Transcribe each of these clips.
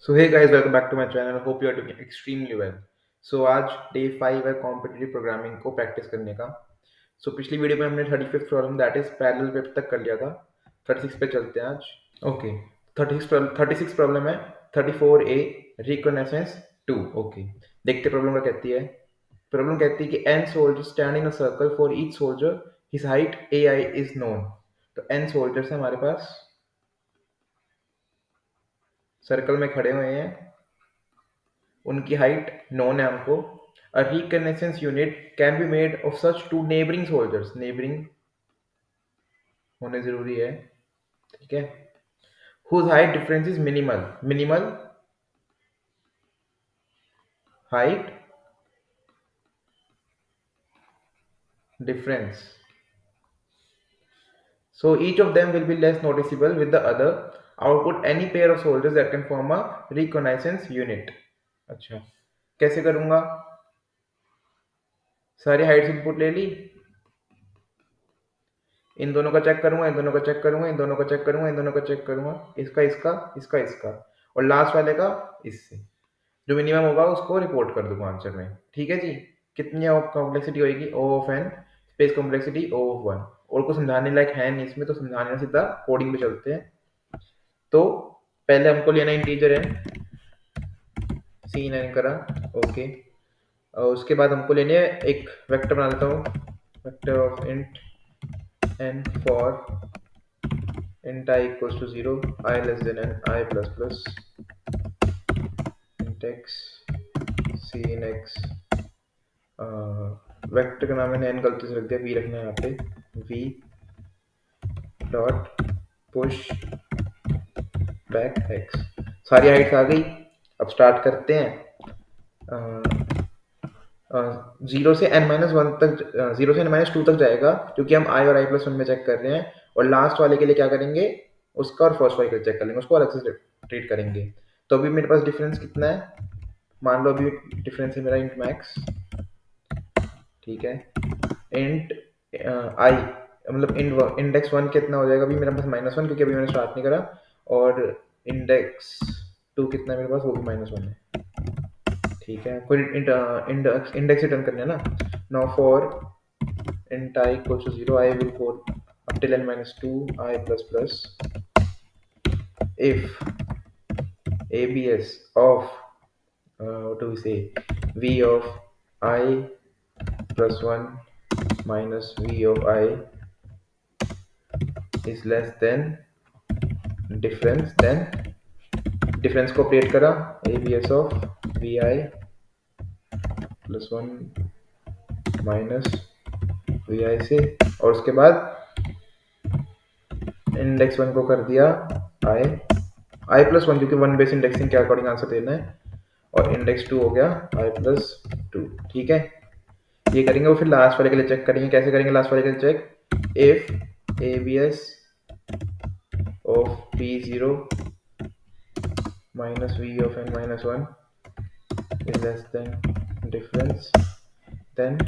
So hey guys, welcome back to my channel. Hope you are doing extremely well. So आज day 5 है competitive programming को practice करने का। पिछली video में हमने 35th problem that is parallel web तक कर लिया था। 36 पे चलते हैं आज। ओके, 36 प्रॉब्लम है। 34A रिकॉग्नाइजेंस 2। ओके, देखते प्रॉब्लम क्या कहती है। प्रॉब्लम कहती है कि n soldier stand in a circle for each soldier his height ai is known. तो n सोल्जर्स है हमारे पास, सर्कल में खड़े हुए हैं, उनकी हाइट नोन है हमको। A reconnaissance unit can be made of such two neighbouring soldiers, neighbouring होने जरूरी है, ठीक है। Whose height difference is minimal, minimal height difference. So each of them will be less noticeable with the other. Output any pair of soldiers that can form a reconnaissance unit. अच्छा, कैसे करूंगा? सारी Heights input ले ली, इन दोनों का check करूंगा, इन दोनों का चेक करूंगा, इन दोनों का चेक करूंगा, इन दोनों का चेक करूंगा, इसका इसका इसका इसका और लास्ट वाले का इससे। जो मिनिमम होगा उसको रिपोर्ट कर दूंगा आंसर में, ठीक है जी। कितनी कॉम्प्लेक्सिटी होगी? O of n space complexity O of one. और कुछ समझाने लायक है नहीं इसमें, तो समझाने का सीधा कोडिंग पे चलते हैं। तो पहले हमको लेना इंटीजर है, सी नाइन करा, ओके। और उसके बाद हमको लेने एक वेक्टर बना देता हूँ, vector of int n for int I equals to 0, I less than n, I plus plus, int x, c in x, vector का नाम मैंने n गलती से रख दिया, v रखना है यहाँ पे, v dot push back x। सारी हाइट्स आ गई। अब स्टार्ट करते हैं। जीरो से n माइनस वन तक, जीरो से n माइनस टू तक जाएगा, क्योंकि हम i और i प्लस वन में चेक कर रहे हैं। और लास्ट वाले के लिए क्या करेंगे, उसका और फर्स्ट वाले के लिए चेक कर लेंगे, उसको अलग से ट्रीट करेंगे। तो अभी मेरे पास डिफरेंस कितना है, मान लो अभी डिफरेंस है मेरा इंट मैक्स, ठीक है। इंट आई मतलब इंडेक्स वन कितना हो जाएगा, अभी मेरे पास माइनस वन, क्योंकि अभी मैंने स्टार्ट नहीं करा। और इंडेक्स टू कितना है मेरे पास, वो भी माइनस वन है, ठीक है। कोई इंडेक्स रिटर्न करने हैं ना। Now for int I equals to 0, I will go up till n minus 2 I plus plus if abs of what do we say, v of I plus 1 minus v of I is less than difference, then difference को update करा, abs of vi plus 1 minus vi से, और उसके बाद index one को कर दिया आई plus one, क्योंकि वन बेस इंडेक्सिंग के अकॉर्डिंग आंसर देना है। और इंडेक्स टू हो गया आई प्लस टू, ठीक है। ये करेंगे, और फिर लास्ट वाले के लिए चेक करेंगे। कैसे करेंगे लास्ट वाले के लिए check? If a b s of p zero minus v of n minus one is less than difference, then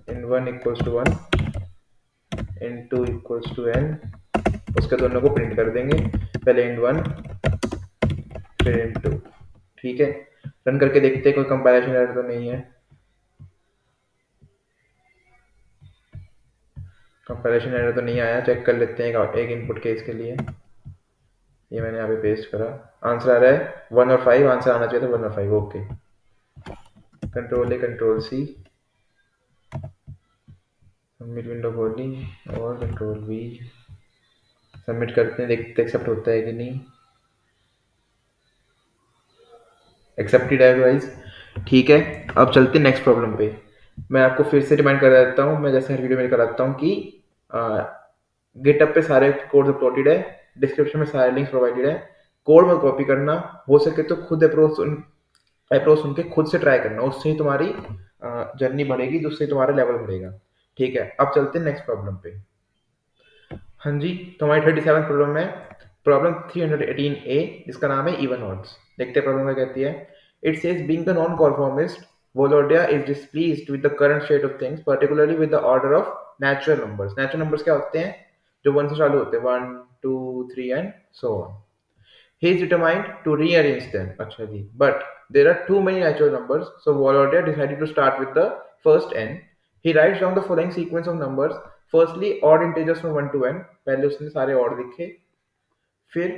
in one equals to one, in two equals to n, उसके दोनों को print कर देंगे, पहले in one फिर इन to, ठीक है। Run करके देखते हैं कोई कंपाइलेशन एरर तो नहीं है। कंपाइलेशन एरर तो नहीं आया, चेक कर लेते हैं एक इनपुट केस के लिए। ये मैंने यहाँ पे पेस्ट करा, आंसर आ रहा है 1 और 5, आंसर आना चाहिए था 1 और 5, okay. Control A control C, submit window खोली और कंट्रोल वी, सबमिट करते हैं, देखते एक्सेप्ट होता है कि नहीं। एक्सेप्टेड है गाइस, ठीक है। अब चलते हैं नेक्स्ट प्रॉब्लम पे। मैं आपको फिर से रिमाइंड कर देता हूँ, मैं जैसे हर वीडियो में कराता हूँ कि गिटअप पे सारे कोड अपलोडेड है, डिस्क्रिप्शन में सारे लिंक्स प्रोवाइडेड है। कोड में कॉपी करना, हो सके तो खुद अप्रोच सुन के खुद से ट्राई करना, उससे ही तुम्हारी जर्नी बढ़ेगी, जिससे तुम्हारा लेवल बढ़ेगा, ठीक है। अब चलते हैं नेक्स्ट प्रॉब्लम पे। हाँ जी, तो हमारी 37 प्रॉब्लम है, प्रॉब्लम 318A, जिसका नाम है इवन ऑड्स। देखते हैं प्रॉब्लम क्या कहती है। It says being the non conformist Volodya is displeased with the current state of things, particularly with the order of natural numbers. Natural numbers क्या होते हैं? जो 1 से चालू होते हैं, 1 2 3 and so on. he is determined to rearrange them. अच्छा जी, but there are too many natural numbers, so Volodya decided to start with the first n. He writes down the following sequence of numbers. Firstly, odd integers from 1 to n. पहले उसने सारे odd लिखे, फिर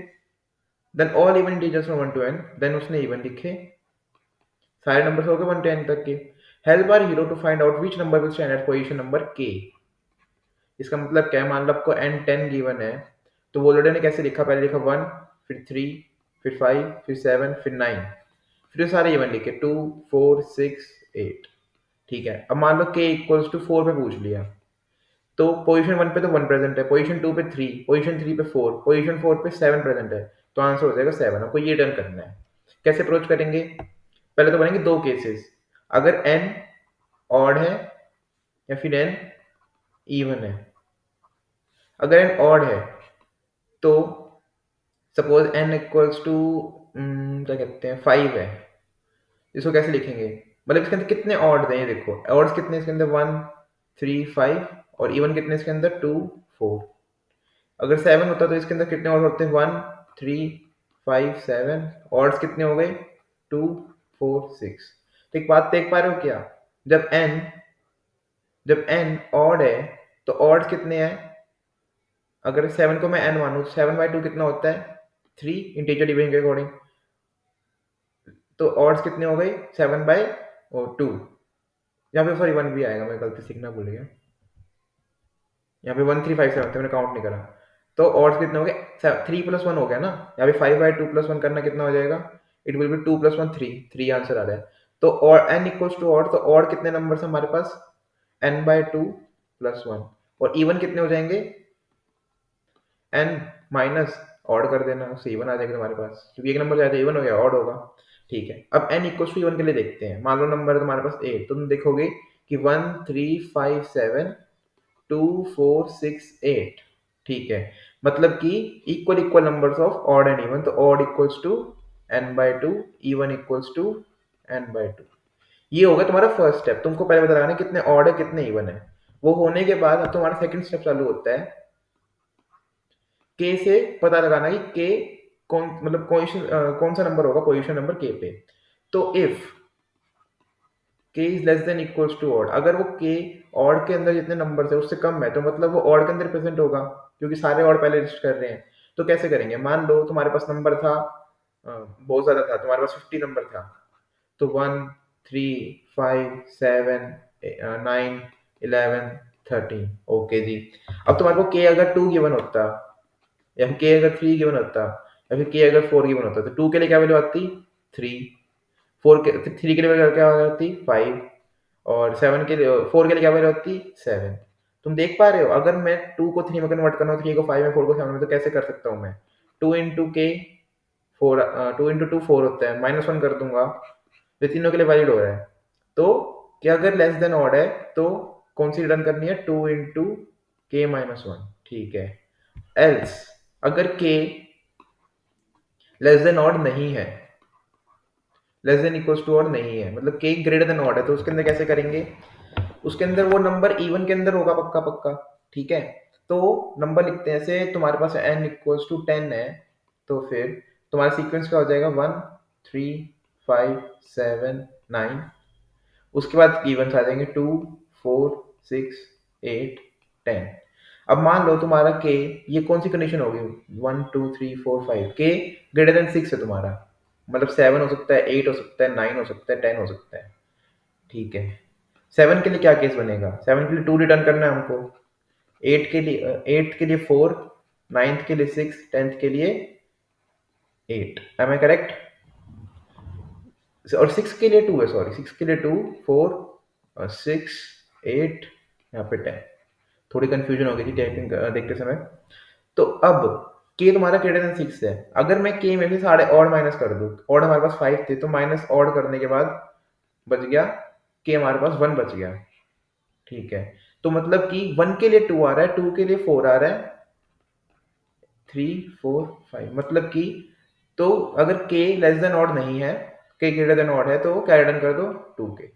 then all even integers from 1 to n, then उसने even लिखे, सारे numbers हो गए 1 to n तक के. Help our hero to find out which number will stand at position number k. इसका मतलब क्या है, मान लो आपको n 10 गिवन है, तो वोलोडे ने कैसे लिखा, पहले लिखा 1, फिर 3, फिर 5, फिर 7, फिर 9, फिर सारे इवन लिखे 2, 4, 6, 8. ठीक है, अब मान लो k इक्वल्स टू 4 पे पूछ लिया, तो पोजीशन 1 पे तो 1 प्रेजेंट है, पोजीशन 2 पे 3, पोजीशन 3 पे 4, पोजीशन 4 पे 7 प्रेजेंट है, तो आंसर हो जाएगा 7. आपको ये डन करना है. कैसे अप्रोच करेंगे, पहले तो बनेंगे दो केसेस, अगर n ऑड है या फिर n इवन है. अगर n ऑड है तो सपोज n इक्वल्स टू क्या कहते हैं 5 है, इसको कैसे लिखेंगे, मतलब इसके अंदर कितने ऑड हैं ये देखो, ऑड्स कितने इसके अंदर 1, 3, 5 और इवन कितने इसके अंदर 2, 4. अगर 7 होता तो इसके अंदर कितने ऑड होते हैं 1, 3, 5, 7, ऑड्स कितने हो गए 2, 4, 6. तो एक बात देख पा रहे हो क्या, जब n ऑड है तो ऑड्स कितने हैं, अगर 7 को मैं n मानूं तो 7/2 कितना होता है 3 इंटीजर डिवीजन के अकॉर्डिंग, तो ऑड्स कितने हो गए 7/2. यहाँ पे सॉरी 1 भी आएगा, मैं गलती से लिखना भूल गया, यहाँ पे 1, 3, 5, 7 थे, मैंने काउंट नहीं करा. तो ऑड्स कितने हो गए 3 + 1 हो गया ना, यहाँ पे 5/2 + 1 करना कितना हो जाएगा, इट विल बी 2 + 1 3 आंसर आ रहा है. तो और n इक्वल्स टू ऑड, तो ऑड कितने नंबर हमारे पास n/2 + 1, और इवन कितने हो जाएंगे n माइनस ऑड कर देना, उससे इवन आ जाएगा तुम्हारे पास, क्योंकि एक नंबर जाएगा इवन हो गया ऑड होगा. ठीक है, अब n इक्वल्स टू इवन के लिए देखते हैं. मान लो नंबर है तुम्हारे पास 8, तो तुम देखोगे कि 1, 3, 5, 7, 2, 4, 6, 8. ठीक है, मतलब कि equal numbers of odd and even, तो odd equals to n/2, even equals to n/2. ये होगा तुम्हारा फर्स्ट स्टेप. तुमको पहले पता लगाना कितने ऑड है कितने इवन है. वो होने के बाद अब तुम्हारा सेकंड स्टेप चालू होता है, k से पता लगाना कि k मतलब कौन सा नंबर होगा पोजीशन नंबर k पे. तो if k is less than equals to odd, अगर वो k ऑड के अंदर जितने नंबर है उससे कम है, तो मतलब वो ऑड के अंदर प्रेजेंट होगा, क्योंकि सारे ऑड पहले लिस्ट कर रहे हैं. तो कैसे करेंगे, मान लो तुम्हारे पास नंबर था बहुत ज्यादा था, तुम्हारे पास 50 नंबर था, तो 1, 3, 5, 7, 9, 11, 13. ओके जी. अब तुम्हारे को k अगर 2 गिवन होता, या फिर k अगर 3 गिवन होता, या फिर k अगर 4 गिवन होता, तो 2 के लिए क्या वैल्यू आती 3, 3 के लिए वैल्यू क्या आती 5, और 7 के लिए 4 के लिए क्या वैल्यू आती 7. तुम देख पा रहे हो, अगर मैं 2 को 3 में कन्वर्ट करना हो, 3 को 5 में, 4 को 7 में, तो कैसे कर सकता हूँ मैं, 2 इंटू के 4, 2 इंटू 2 4 होता है, -1 कर दूंगा, ये तीनों के लिए वैलिड हो रहा है. तो क्या अगर लेस देन ऑड है तो कौन सी रिटर्न करनी है, 2 इंटू के -1. ठीक है, एल्स अगर k लेस देन ऑड नहीं है, less than equals to odd नहीं है, मतलब k ग्रेटर देन ऑड है, तो उसके अंदर कैसे करेंगे, उसके अंदर वो नंबर इवन के अंदर होगा पक्का पक्का. ठीक है, तो नंबर लिखते हैं ऐसे, तुम्हारे पास n इक्वल्स टू 10 है, तो फिर तुम्हारा सीक्वेंस क्या हो जाएगा 1, 3, 5, 7, 9, उसके बाद इवन आ जाएंगे 2, 4, 6, 8, 10. अब मान लो तुम्हारा k, ये कौन सी कंडीशन होगी 1, 2, 3, 4, 5, k ग्रेटर देन 6 है तुम्हारा, मतलब 7 हो सकता है, 8 हो सकता है, 9 हो सकता है, 10 हो सकता है. ठीक है, 7 के लिए क्या केस बनेगा, 7 के लिए 2 रिटर्न करना है हमको, 8 के लिए 4, 9th के लिए 6, 10th के लिए 8. एम आई करेक्ट, और 6 के लिए 2 है, सॉरी 6 के लिए 2, 4, 6, 8, यहाँ पे 10. थोड़ी कंफ्यूजन हो गई थी टाइपिंग देखते समय. तो अब k तुम्हारा ग्रेटर देन 6 है, अगर मैं k में भी सारे ऑड माइनस कर दूं, ऑड हमारे पास 5 थे, तो माइनस ऑड करने के बाद बच गया k हमारे पास 1 बच गया. ठीक है, तो मतलब कि 1 के लिए 2 आ रहा है, 2 के लिए 4 आ रहा है, 3, 4, 5, मतलब कि तो अगर k लेस देन ऑड नहीं है, k ग्रेटर देन ऑड है, तो क्या रिटर्न कर दो 2k.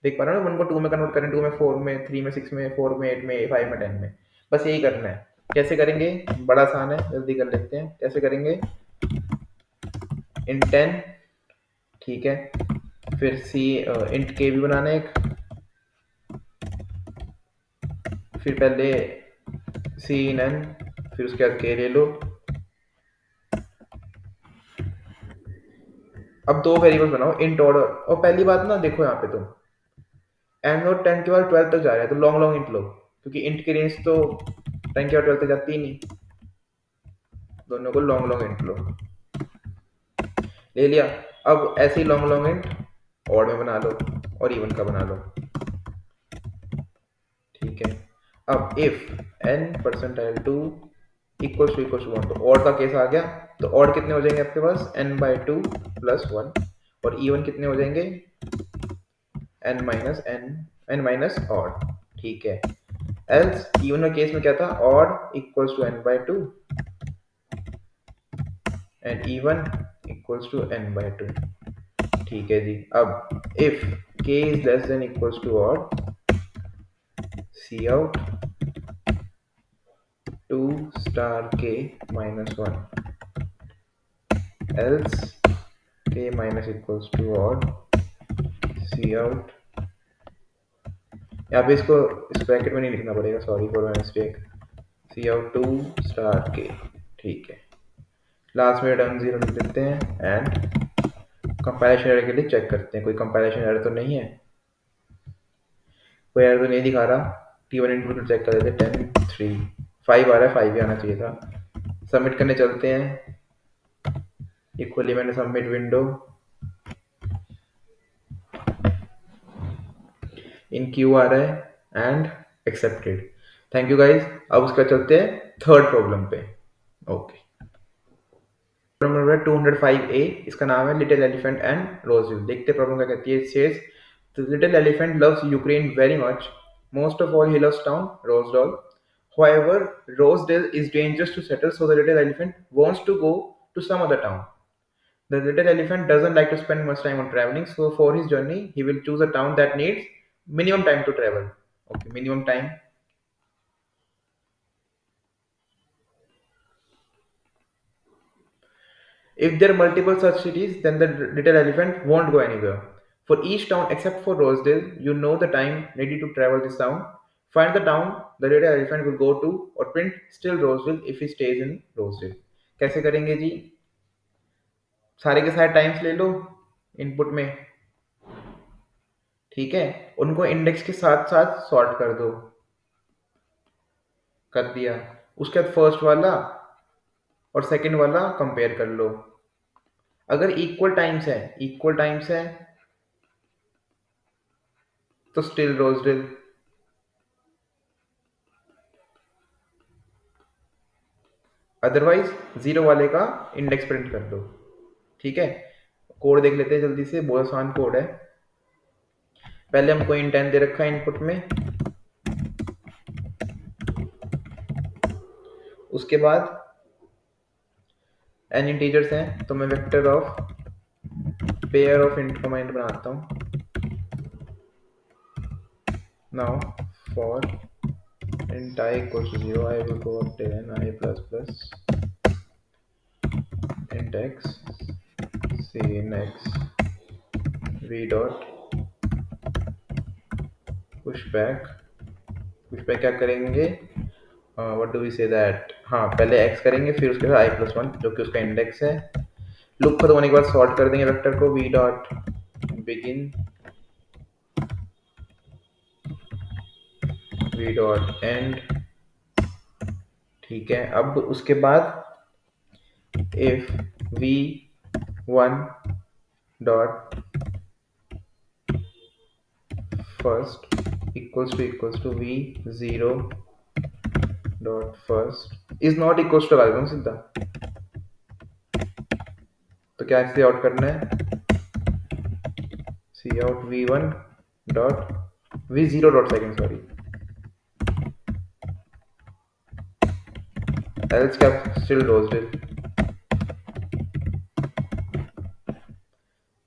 देख पा रहे हो ना, 1 को 2 में कन्वर्ट करें, 2 में 4 में, 3 में 6 में, 4 में 8 में, 5 में 10 में, बस यही करना है. कैसे करेंगे, बड़ा आसान है, जल्दी कर लेते हैं. कैसे करेंगे, int 10, ठीक है। फिर सी int k भी बनाना है एक, फिर पहले सी इन n, फिर उसके बाद k ले लो। अब दो वेरिएबल्स बनाओ, इंट और पहली बात ना देखो यहाँ पे तुम n और 10 के बाद 12 तक जा रहे हैं तो लॉन्ग लॉन्ग इंट लो, क्योंकि इंट की रेंज तो 10 के बाद 12 तक जाती ही नहीं। दोनों को लॉन्ग लॉन्ग इंट लो, ले लिया। अब ऐसे ही लॉन्ग लॉन्ग इंट ऑड में बना लो और इवन का बना लो, ठीक है। अब if n percentile 2 equal to 1, तो ऑड का केस आ गया। तो ऑड कितने हो जाएंगे आपके पास, n/2 प्लस 1, और इवन कितने हो जाएंगे, n माइनस ऑड, ठीक है। एल्स इवन के केस में क्या था, odd equals to n/2 and even equals to n/2, ठीक है जी। अब if k is less than equals to odd, cout 2 star k minus 1, else k minus equals to odd, cout, यहाँ पे इसको इस ब्रैकेट में नहीं लिखना पड़ेगा, sorry for my mistake, cout 2 star k, ठीक है। लास्ट में रिटर्न 0 लिख देते हैं एंड कंपाइलेशन एरर के लिए चेक करते हैं, कोई कंपाइलेशन एरर तो नहीं है, कोई एरर तो नहीं दिखा रहा। T1 इनपुट चेक कर देते, 10 3 5 आ रहा है, 5 भी आना चाहिए था। सबमिट करने चलते हैं, ये खोली मैंने सबमिट विंडो, इन क्यू आ रहा है and accepted, thank you guys. अब उसका चलते हैं थर्ड प्रॉब्लम पे, ओके। प्रॉब्लम नंबर 205A, इसका नाम है लिटिल एलिफेंट एंड रोजविल। देखते प्रॉब्लम क्या कहती है। It says the little elephant loves Ukraine very much, most of all he loves town Rosedale, however Rosedale is dangerous to settle, so the little elephant wants to go to some other town. The little elephant doesn't like to spend much time on traveling, so for his journey he will choose a town that needs minimum time to travel. Okay, minimum time. If there are multiple such cities, then the little elephant won't go anywhere. For each town except for Rosedale, you know the time needed to travel this town. Find the town the little elephant will go to or print still Roseville if he stays in Rosedale. कैसे करेंगे जी? सारे के सारे times ले लो input में, ठीक है। उनको इंडेक्स के साथ साथ सॉर्ट कर दो, कर दिया। उसके बाद फर्स्ट वाला और सेकंड वाला कंपेयर कर लो। अगर इक्वल टाइम्स है तो स्टिल रोजडेल, अदरवाइज जीरो वाले का इंडेक्स प्रिंट कर दो, ठीक है। कोड देख लेते हैं जल्दी से, बहुत आसान कोड है। पहले हमको इंटेंट दे रखा है इनपुट में, उसके बाद एन इंटीजर्स हैं तो मैं vector of pair of int command बनाता हूँ। Now for int I equals to 0, I will go up till n I plus plus int x c in x v dot push back क्या करेंगे, what do we say that, हाँ पहले x करेंगे फिर उसके बाद i+1 जो कि उसका इंडेक्स है। लूप खत्म होने के बाद सॉर्ट कर देंगे वेक्टर को, v dot begin v dot end, ठीक है। अब उसके बाद if v1 dot first equals to v0 dot first is not equals to लगा दूं सीधा, तो क्या ऐसे आउट करना है, c out v1 dot v0 dot second, sorry, else क्या still Rosedale,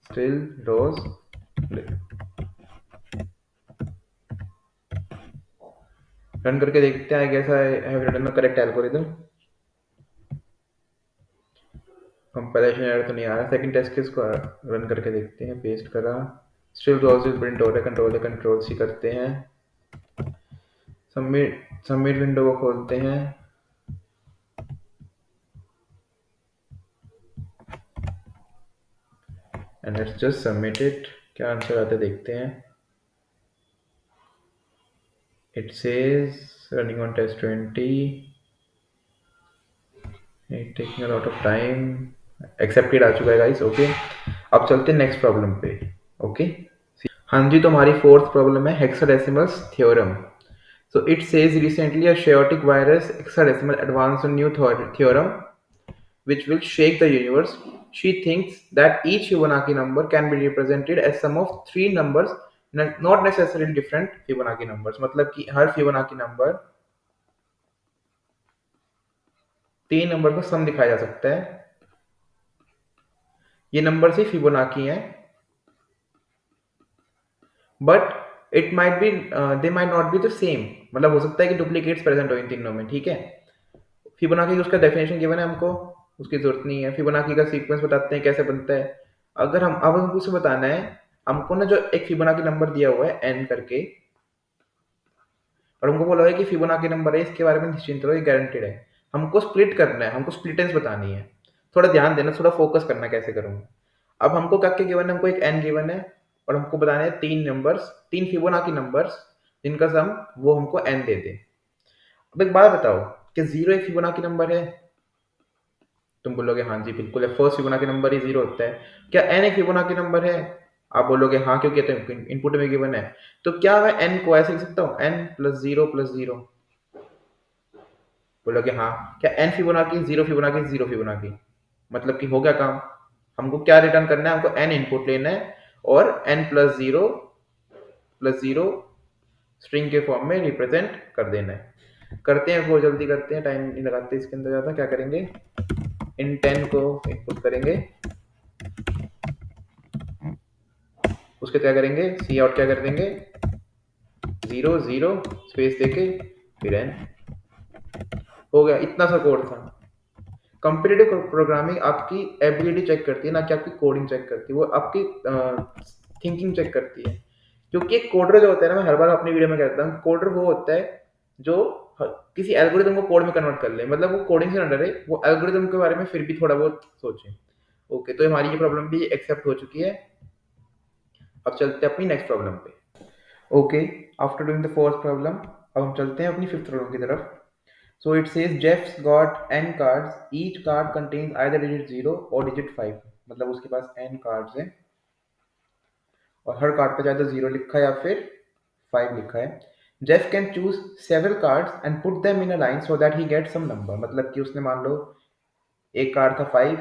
still rose, run करके देखते हैं कैसा है, have written the correct algorithm. पहले एरर तो नहीं आ रहा, सेकंड टेस्ट केस को रन करके देखते हैं। पेस्ट करा, स्टिल प्रोसेस प्रिंट हो रहा है, कंट्रोल सी करते हैं, सबमिट विंडो को खोलते हैं, and let's just submit it. क्या आंसर आता है देखते हैं। It says running on test 20, taking a lot of time, accepted आ चुका है गाइस। ओके, अब चलते हैं नेक्स्ट प्रॉब्लम पे। ओके, हाँ जी, तो हमारी फोर्थ प्रॉब्लम है हेक्साडेसिमल्स theorem. So it says recently a chaotic virus hexadecimal advanced a new theorem which will shake the universe. She thinks that each Fibonacci number can be represented as sum of three numbers, not necessarily different Fibonacci numbers. मतलब कि हर Fibonacci number तीन number का सम दिखाया जा सकता है। ये number से Fibonacci हैं, but it might be they might not be the same. मतलब हो सकता है कि डुप्लीकेट्स प्रेजेंट हो इन तीनों में। ठीक है, फिबोनाची उसका डेफिनेशन गिवन है, हमको उसकी जरूरत नहीं है। फिबोनाची का सीक्वेंस बताते हैं कैसे बनता है। अगर हम अब हमको उसे बताना है, हमको ना जो एक फिबोनाची नंबर दिया हुआ है n करके, और हमको बोला है कि फिबोनाची नंबर है, इसके बारे में निश्चिंत रहो, ये गारंटेड है। हमको स्प्लिट करना है, हमको स्प्लिटेंस बतानी है। थोड़ा ध्यान देना, थोड़ा फोकस करना कैसे करूंगा। अब हमको क्या क्या गिवन है, हमको एक n गिवन है, और हमको बताना है तीन नंबर्स, तीन फिबोनाची नंबर्स जिनका सम वो हमको n दे दे। अब एक बात बताओ कि जीरो एक फिबोनाची नंबर है? तुम बोलोगे हाँ जी बिल्कुल है, फर्स्ट फिबोनाची नंबर ही जीरो होता है। क्या n एक फिबोनाची नंबर है? आप बोलोगे हाँ, क्योंकि तो इनपुट में गिवन है। तो क्या मैं n को ऐसे लिख सकता हूँ, n प्लस जीरो? बोलोगे हाँ। क्या n फिबोनाची जीरो फिबोनाची? मतलब कि हो गया काम। हमको क्या रिटर्न करना है, हमको n इनपुट लेना है और n प्लस जीरो स्ट्रिंग के फॉर्म में रिप्रेजेंट कर देना है। करते हैं, बहुत जल्दी करते हैं, टाइम नहीं लगाते इसके अंदर ज्यादा। क्या करेंगे, इन 10 को इनपुट करेंगे, उसके क्या करेंगे, सी आउट क्या कर देंगे, जीरो जीरो स्पेस देके फिर एन। हो गया, इतना सा कोड था। कंपेटिटिव प्रोग्रामिंग आपकी एबिलिटी चेक करती है, ना कि आपकी कोडिंग चेक करती है, वो आपकी थिंकिंग चेक करती है। क्योंकि एक कोडर जो होता है ना, मैं हर बार अपनी वीडियो में कहता हूँ, कोडर वो होता है जो किसी एल्गोरिथम को कोड में कन्वर्ट कर ले। मतलब वो कोडिंग से ना डरे, वो एल्गोरिथम के बारे में फिर भी थोड़ा बहुत सोचे। ओके, तो हमारी ये प्रॉब्लम भी एक्सेप्ट हो चुकी है। अब चलते हैं अपनी नेक्स्ट प्रॉब्लम पे। Okay, after doing the fourth problem, अब हम चलते हैं अपनी फिफ्थ प्रॉब्लम की तरफ। So it says Jeff's got n cards, each card contains either digit 0 और डिजिट 5। मतलब उसके पास n कार्ड्स हैं और हर कार्ड पे चाहे तो 0 लिखा है या फिर 5 लिखा है। Jeff can choose several cards and put them in a line so that he get some number. मतलब कि उसने मान लो एक कार्ड था 5,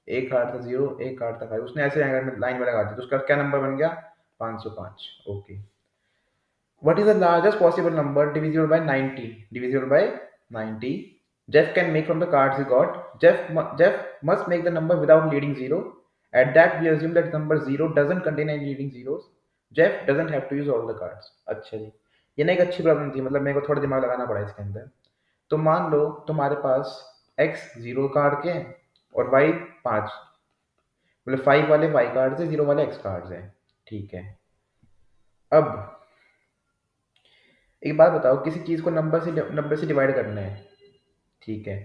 एक कार्ड था 0, एक कार्ड था 5, उसने ऐसे लाइन में लगा दी, तो उसका क्या नंबर बन गया, 505। Okay, what is the largest possible number divisible by 90? Divisible by 90. Jeff can make from the cards he got. Jeff must make the number without leading 0. At that we assume that number 0 doesn't contain any leading zeros. Jeff doesn't have to use all the cards. अच्छा जी, ये ना एक अच्छी problem थी, मतलब मेरे को थोड़ा दिमाग लगाना पड़ा इसके अंदर। तो मान लो तुम्हारे पास x 0 कार्ड के हैं और y 5, मतलब 5 वाले y कार्ड से, 0 वाले x कार्ड हैं। ठीक है, अब एक बात बताओ, किसी चीज को नंबर से डिवाइड करना है, ठीक है,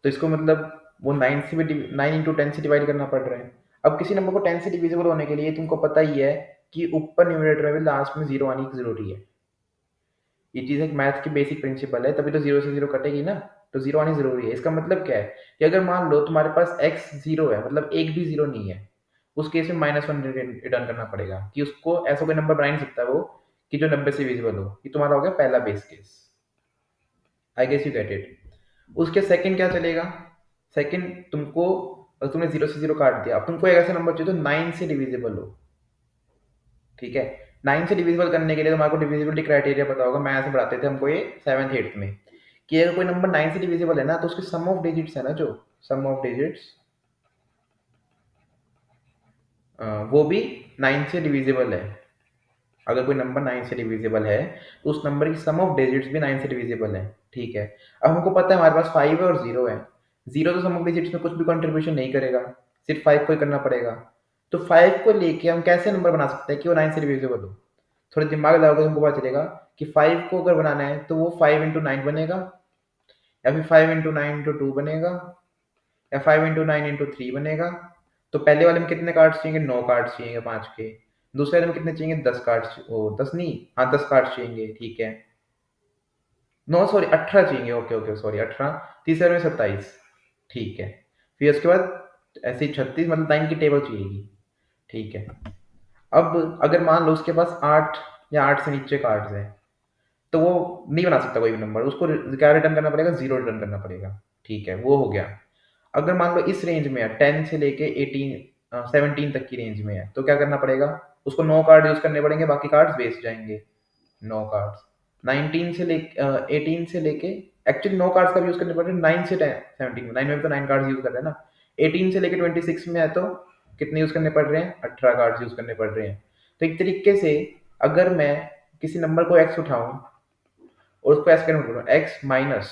तो इसको मतलब वो 9 से भी 9 इंटू 10 से डिवाइड करना पड़ रहा है। अब किसी नंबर को 10 से डिविजिबल होने के लिए तुमको पता ही है कि ऊपर न्यूमरेटर में भी लास्ट में 0 आनी जरूरी है। ये चीज एक मैथ की बेसिक प्रिंसिपल है, तभी तो 0 से 0 कटेगी ना, तो 0 आनी जरूरी है। इसका मतलब क्या है कि अगर मान लो तुम्हारे पास x 0 है, मतलब एक भी 0 नहीं है, उस केस में -1 रिटर्न करना पड़ेगा, कि उसको ऐसा कोई नंबर बना नहीं सकता वो कि जो 90 से डिविजिबल हो। ये तुम्हारा हो गया पहला base case. I guess you get it. उसके सेकंड क्या चलेगा, सेकंड तुमको, अगर तुमने 0 से 0 काट दिया, अब तुमको एक ऐसा नंबर चाहिए तो 9 से डिविजिबल हो। ठीक है, 9 से डिविजिबल करने के लिए तुम्हारे को डिविजिबिलिटी क्राइटेरिया पता होगा, मैथ्स में पढ़ाते थे हमको ये 7th 8th में, कि अगर कोई नंबर 9 से डिविजिबल है ना, तो उसके सम ऑफ डिजिट्स है ना, जो सम ऑफ डिजिट्स वो भी 9 से डिविजिबल है। अगर कोई नंबर 9 से डिविजिबल है तो उस नंबर की सम ऑफ डिजिट्स भी 9 से डिविजिबल है। ठीक है, अब हमको पता है हमारे पास 5 है और 0 है। 0 तो सम ऑफ डिजिट्स में कुछ भी कंट्रीब्यूशन नहीं करेगा, सिर्फ 5 को ही करना पड़ेगा। तो 5 को लेके हम कैसे नंबर बना सकते हैं कि वो 9 से डिविजिबल हो। थोड़ा दिमाग लगाओगे तो तुमको पता चलेगा कि 5 को अगर बनाना है तो वो 5 इंटू 9 बनेगा, या फिर 5 इंटू 9 इंटू 2 बनेगा, या 5 इंटू 9 इंटू 3 बनेगा। तो पहले वाले में कितने कार्ड्स चाहिए? 9 कार्ड्स चाहिए 5 के। दूसरे वाले में कितने चाहिए? 10 कार्ड्स। ओ 10 नहीं, हाँ 10 कार्ड्स चाहिए, ठीक है। 9 सॉरी 18 चाहिए, ओके ओके सॉरी 18। तीसरे में 27, ठीक है। फिर उसके बाद ऐसे ही 36, मतलब 9 की टेबल चाहिएगी, ठीक है। अब अगर मान लो उसके पास 8 या 8 से नीचे कार्ड्स हैं, तो वो नहीं बना सकता कोई भी नंबर, उसको क्या रिटर्न करना पड़ेगा? 0 रिटर्न करना पड़ेगा, ठीक है, वो हो गया। अगर मान लो इस रेंज में है 10 से लेके 17 तक की रेंज में है, तो क्या करना पड़ेगा? उसको 9 कार्ड यूज करने पड़ेंगे, बाकी कार्ड्स वेस्ट जाएंगे। 9 कार्ड्स 19 से लेके 18 से लेके, एक्चुअली 9 कार्ड्स का यूज करने पड़ रहे हैं 9 से 10 17 में, 9 में भी तो 9 कार्ड्स यूज कर रहे हैं ना। 18 से लेके 26 में है तो कितने यूज करने पड़ रहे हैं? 18 कार्ड्स यूज करने पड़ रहे हैं। तो एक तरीके से अगर मैं किसी नंबर को x उठाऊं और उसको ऐसे कन्वर्ट करूं, x माइनस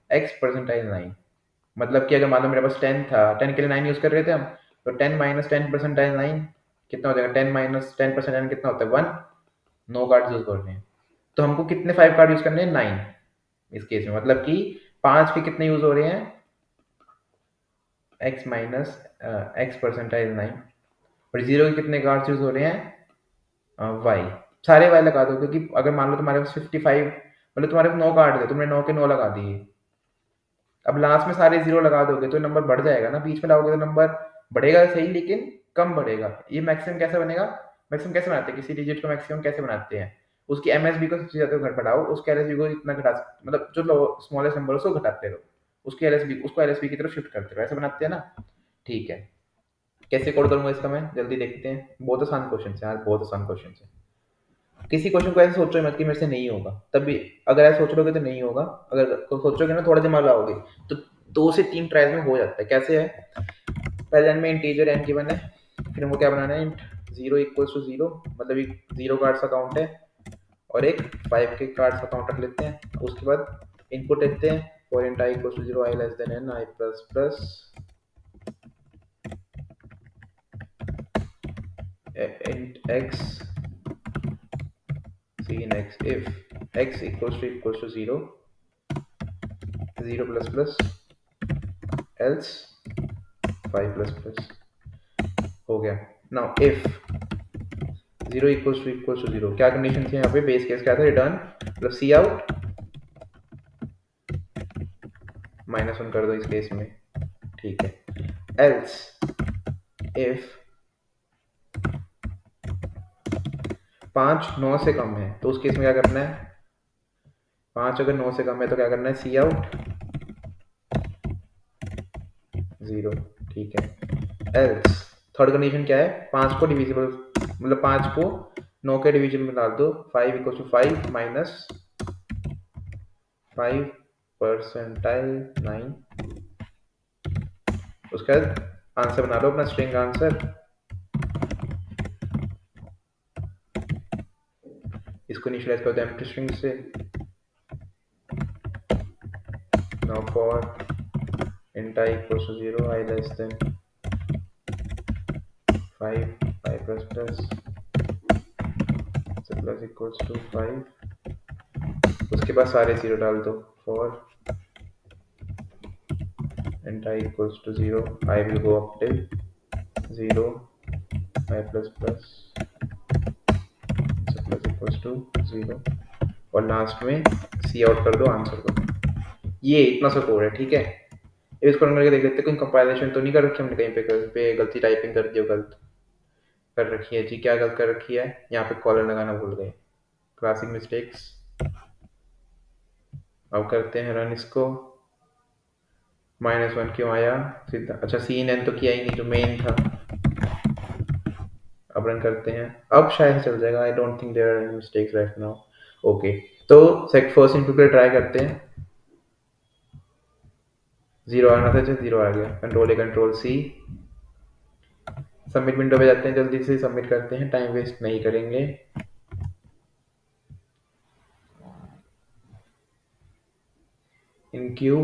x परसेंटाइल 9, मतलब कि अगर मान लो मेरे पास 10 था, 10 के लिए 9 यूज कर रहे थे हम, तो 10 माइनस 10 परसेंटाइल 9 कितना हो जाएगा? 10 माइनस 10 परसेंटाइल कितना होता है? 1। 9 कार्ड यूज कर रहे हैं, तो हमको कितने 5 कार्ड यूज करने हैं? 9 इस केस में, मतलब कि 5 के कितने यूज हो रहे हैं? x minus x percentile 9। और 0 के कितने कार्ड यूज हो रहे हैं? y। सारे y लगा दो, क्योंकि अगर मान लो तुम्हारे पास 55, मतलब तुम्हारे पास 9 कार्ड थे, तुमने 9 के 9 लगा दिए। अब लास्ट में सारे 0 लगा दोगे तो नंबर बढ़ जाएगा ना, बीच में लाओगे तो नंबर बढ़ेगा सही, लेकिन कम बढ़ेगा। ये मैक्सिमम कैसे बनेगा? मैक्सिमम कैसे बनाते हैं? किसी डिजिट को मैक्सिमम कैसे बनाते हैं? उसकी एमएसबी को सबसे ज्यादा बढ़ाओ, उसके एलएसबी को इतना घटा, मतलब जो स्मॉलेस्ट नंबर उसको घटाते रहो, उसकी एलएसबी उसको एलएसबी की तरफ शिफ्ट करते रहो, ऐसे बनाते हैं ना, ठीक है। कैसे कोड करूंगा इसका मैं, जल्दी देखते हैं। बहुत आसान क्वेश्चन है यार, बहुत आसान क्वेश्चन है। किसी क्वेश्चन को ऐसे सोचो मत कि मेरे से नहीं होगा, तभी अगर ऐसे सोच लोगे तो नहीं होगा। अगर सोचोगे ना, थोड़ा दिमाग लगाओगे, तो 2 से 3 ट्राइज में हो जाता है। कैसे है? पहले में इंटीजर एन गिवन है, फिर हमको क्या बनाना है? इंट 0 इक्वल्स टू 0, मतलब एक 0 कार्ड्स का काउंट है, और एक 5 के कार्ड्स का काउंट रख लेते हैं। उसके बाद इनपुट लेते हैं, for int i equals to 0 i less than n i plus plus int x cin x if x equals to 0 0 plus plus else 5 plus plus, हो गया। नाउ इफ 0 इक्वल्स टू 0, क्या condition थी यहाँ पे? Base case क्या था? Return मतलब सी out -1 कर दो इस केस में, ठीक है। एल्स इफ 5 9 से कम है, तो उस केस में क्या करना है? 5 अगर 9 से कम है तो क्या करना है? सी आउट 0, ठीक है। एल्स थर्ड कंडीशन क्या है? 5 को डिविजिबल, मतलब 5 को 9 के डिविजन में डाल दो, 5 इक्वल टू 5 माइनस 5 परसेंटाइल 9। उसके बाद आंसर बना लो अपना, स्ट्रिंग आंसर। इसको इनिशियलाइज कर दो एम्प्टी स्ट्रिंग से। Now for int I equals to 0 I less than 5 5 plus plus so plus equals to 5, उसके बाद सारे 0 डाल दो। for int I equals to 0 I will go up till 0 I plus plus so plus equals to 0, और last में सी out कर दो answer को। ये इतना सा कोड है, ठीक है। इसको रन करके देख लेते हैं कहीं कंपाइलेशन तो नहीं कर रखी हमने, कहीं पे गलती टाइपिंग कर दी हो, गलत कर रखी है जी। क्या गलत कर रखी है? यहाँ पे कॉलर लगाना भूल गए, क्लासिक मिस्टेक्स। अब करते हैं रन इसको। -1 क्यों आया? सीधा अच्छा सीन एन तो किया ही नहीं जो मेन था। अब रन करते हैं, अब शायद चल जाएगा। I don't think there are any mistakes right now. Okay, तो सेट फर्स्ट इनपुट पे ट्राई करते हैं। 0 आना था, 0 आ गया। Control A control C, submit window पे जाते हैं, जल्दी से सबमिट करते हैं, टाइम वेस्ट नहीं करेंगे। इन क्यू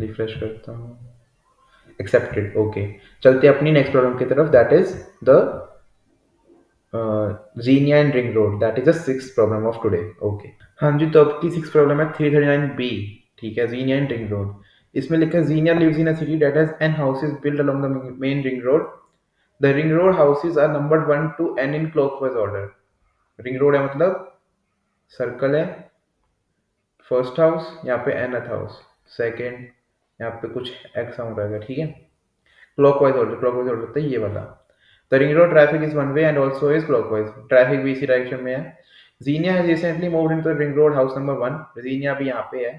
रिफ्रेश करता हूँ, एक्सेप्टेड, ओके। चलते अपनी नेक्स्ट प्रॉब्लम की तरफ, that is the Xenia and ring road, that is the sixth problem of today, okay. हाँ जी, तो अब की सिक्स प्रॉब्लम है 339B, ठीक है, जीनिया एंड रिंग रोड। इसमें लिखा है Xenia lives in a city that has n houses built along the main ring road. The ring road houses are numbered 1 to n in clockwise order. Ring road है मतलब circle है, first house, यहाँ पे nth house, second, यहाँ पे कुछ x sound आएगा, ठीक है। क्लॉकवाइज ऑर्डर होता है ये वाला। The ring road traffic is one way and also is clockwise, traffic भी इसी डायरेक्शन में है। Xenia has recently moved into the ring road house number 1, Xenia भी यहाँ पे है।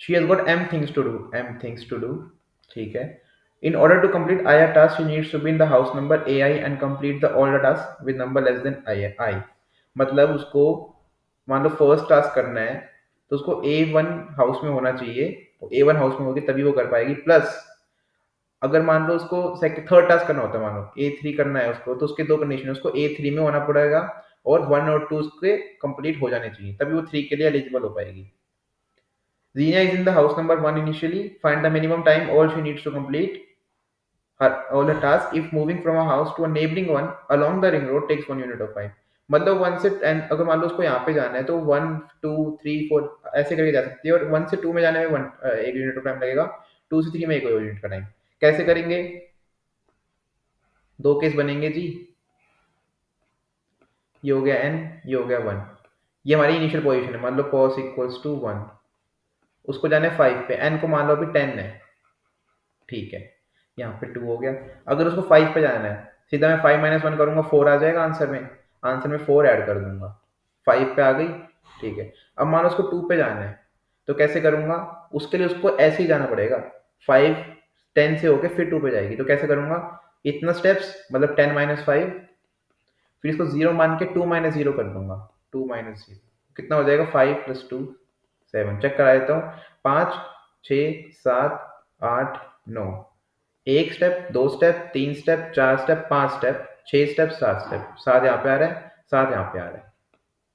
She has got m things to do, ठीक है। In order to complete I task, she needs to be in the house number AI and complete the all the tasks with number less than I। मतलब उसको मान लो first task करना है तो उसको A1 house में होना चाहिए, A1 हाउस में होगी तभी वो कर पाएगी। प्लस अगर मान लो उसको सेकंड थर्ड टास्क करना होता है, मान लो A3 करना है उसको, तो उसके दो कंडीशन है, उसको A3 में होना पड़ेगा और 1 और 2 उसके कंप्लीट हो जाने चाहिए, तभी वो 3 के लिए एलिजिबल हो पाएगी। Zina is in the house number 1 initially. Find the minimum time all she needs to complete all the task if moving from a house to a neighboring one along the ring road takes 1 unit of time। मतलब 1 से 10, अगर मान लो उसको यहाँ पे जाना है तो 1 2 3 4 ऐसे करके जा सकती है, और 1 से 2 में जाने में 1 यूनिट ऑफ टाइम लगेगा, 2 से 3 में 1 यूनिट का टाइम। कैसे करेंगे? दो केस बनेंगे जी, ये हो गया n, ये हो गया 1। ये हमारी इनिशियल पोजीशन है, मान लो pos इक्वल्स टू 1, उसको जाना है 5 पे, n को मान लो अभी 10 है, ठीक है, यहाँ पे 2 हो गया। अगर उसको 5 पे जाना है, सीधा मैं 5 माइनस 1 करूंगा, 4 आ जाएगा आंसर में, आंसर में 4 ऐड कर दूंगा, 5 पे आ गई, ठीक है। अब मान लो उसको 2 पे जाना है तो कैसे करूंगा? उसके लिए उसको ऐसे ही जाना पड़ेगा, 5 10 से होके फिर 2 पे जाएगी, तो कैसे करूंगा? इतना स्टेप्स मतलब 10 माइनस 5, फिर इसको 0 मान के 2 माइनस 0 कर दूंगा, 2 माइनस 0 कितना हो जाएगा? 5 प्लस 2 7। चेक करा देता हूँ, 5 6 7 8 9, एक स्टेप, दो स्टेप, तीन स्टेप, चार स्टेप, पांच स्टेप, 6 स्टेप, 7 स्टेप, 7 यहाँ पे आ रहा है, 7 यहाँ पे आ रहा है,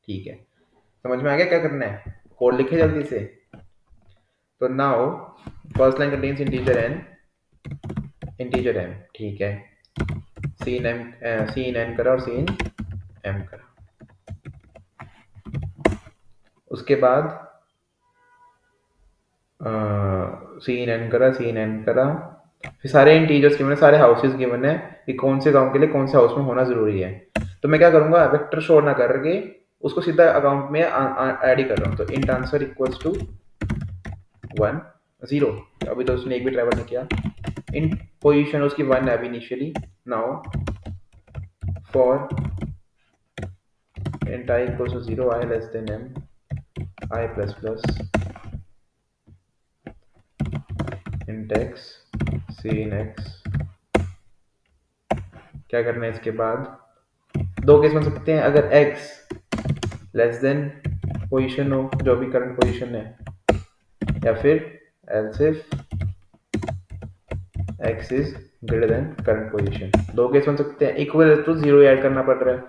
ठीक है। समझ में आ गया क्या करना है? कोड लिखे जल्दी से। तो now first line contains integer m, ठीक है। सी इन n करा और सी इन m करा, उसके बाद सी इन n करा, सी इन n करा, फिर सारे इंटीजर्स गिवन है, सारे हाउसेस गिवन है कि कौन से गांव के लिए कौन से हाउस में होना जरूरी है। तो मैं क्या करूंगा, वेक्टर शो ना करके उसको सीधा अकाउंट में ऐड ही कर रहा हूँ। तो इंट आंसर इक्वल्स टू 1 0, अभी तो उसने एक भी ट्रैवल नहीं किया। इन पोजीशन उसकी 1 है अभी initially. Now for int i equals to 0, i less than m, i plus plus int x, cin x। क्या करना है इसके बाद? दो केस बन सकते हैं, अगर x लेस देन पोजीशन हो जो भी करंट पोजीशन है, या फिर else if x is greater than current position. दो केस बन सकते हैं, इक्वल टू 0 ऐड करना पड़ रहा है,